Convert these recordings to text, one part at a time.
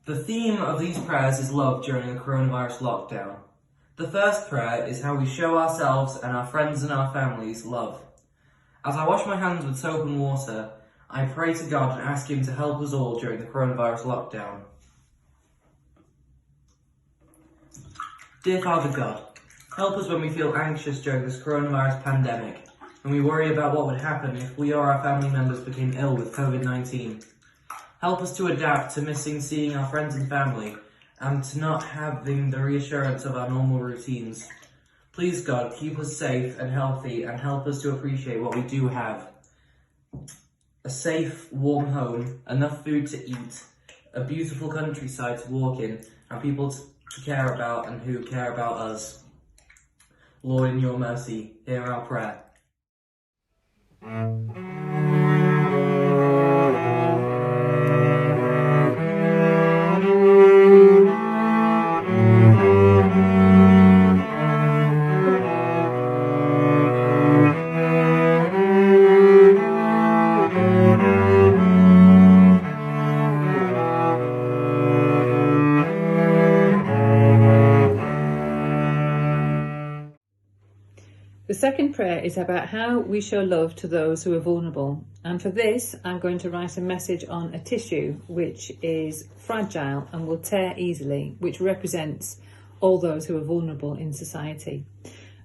The theme of these prayers is love during the coronavirus lockdown. The first prayer is how we show ourselves and our friends and our families love. As I wash my hands with soap and water, I pray to God and ask Him to help us all during the coronavirus lockdown. Dear Father God, help us when we feel anxious during this coronavirus pandemic, and we worry about what would happen if we or our family members became ill with COVID-19. Help us to adapt to missing seeing our friends and family, and to not having the reassurance of our normal routines. Please God, keep us safe and healthy, and help us to appreciate what we do have. A safe, warm home, enough food to eat, a beautiful countryside to walk in, and people to care about and who care about us. Lord, in your mercy, hear our prayer. The second prayer is about how we show love to those who are vulnerable. And for this, I'm going to write a message on a tissue which is fragile and will tear easily, which represents all those who are vulnerable in society.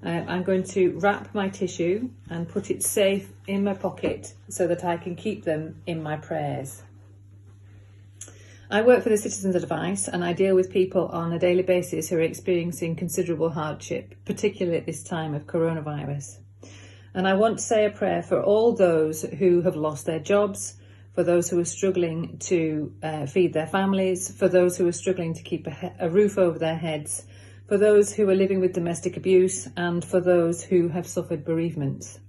I'm going to wrap my tissue and put it safe in my pocket so that I can keep them in my prayers. I work for the Citizens Advice, and I deal with people on a daily basis who are experiencing considerable hardship, particularly at this time of coronavirus. And I want to say a prayer for all those who have lost their jobs, for those who are struggling to feed their families, for those who are struggling to keep a roof over their heads, for those who are living with domestic abuse, and for those who have suffered bereavement.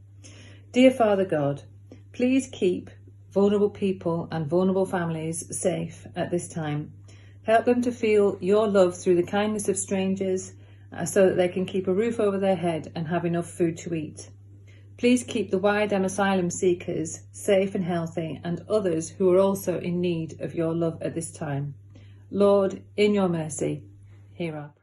Dear Father God, please keep vulnerable people and vulnerable families safe at this time. Help them to feel your love through the kindness of strangers so that they can keep a roof over their head and have enough food to eat. Please keep the YDM asylum seekers safe and healthy, and others who are also in need of your love at this time. Lord, in your mercy, hear our prayer.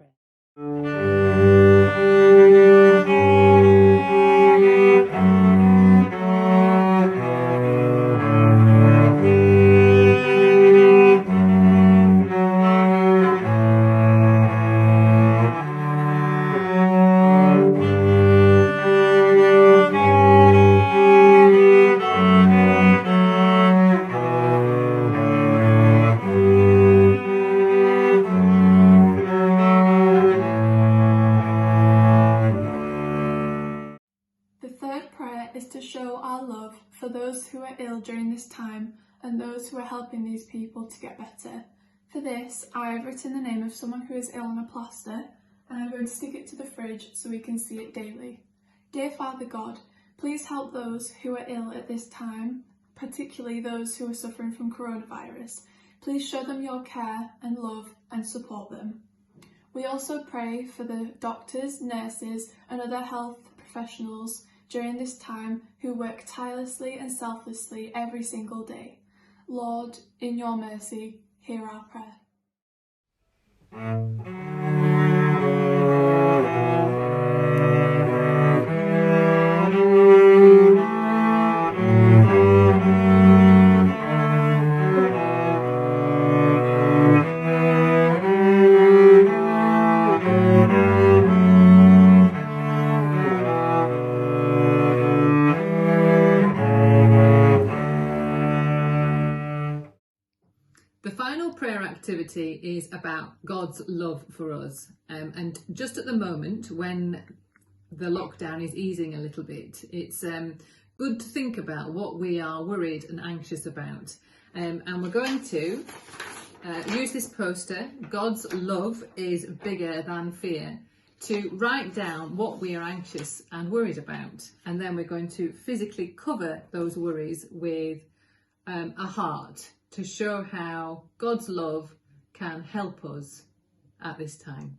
Is to show our love for those who are ill during this time and those who are helping these people to get better. For this, I have written the name of someone who is ill on a plaster, and I'm going to stick it to the fridge so we can see it daily. Dear Father God, please help those who are ill at this time, particularly those who are suffering from coronavirus. Please show them your care and love and support them. We also pray for the doctors, nurses and other health professionals during this time who work tirelessly and selflessly every single day. Lord, in your mercy, hear our prayer. The final prayer activity is about God's love for us. And just at the moment, when the lockdown is easing a little bit, it's good to think about what we are worried and anxious about. And we're going to use this poster, God's love is bigger than fear, to write down what we are anxious and worried about. And then we're going to physically cover those worries with a heart, to show how God's love can help us at this time.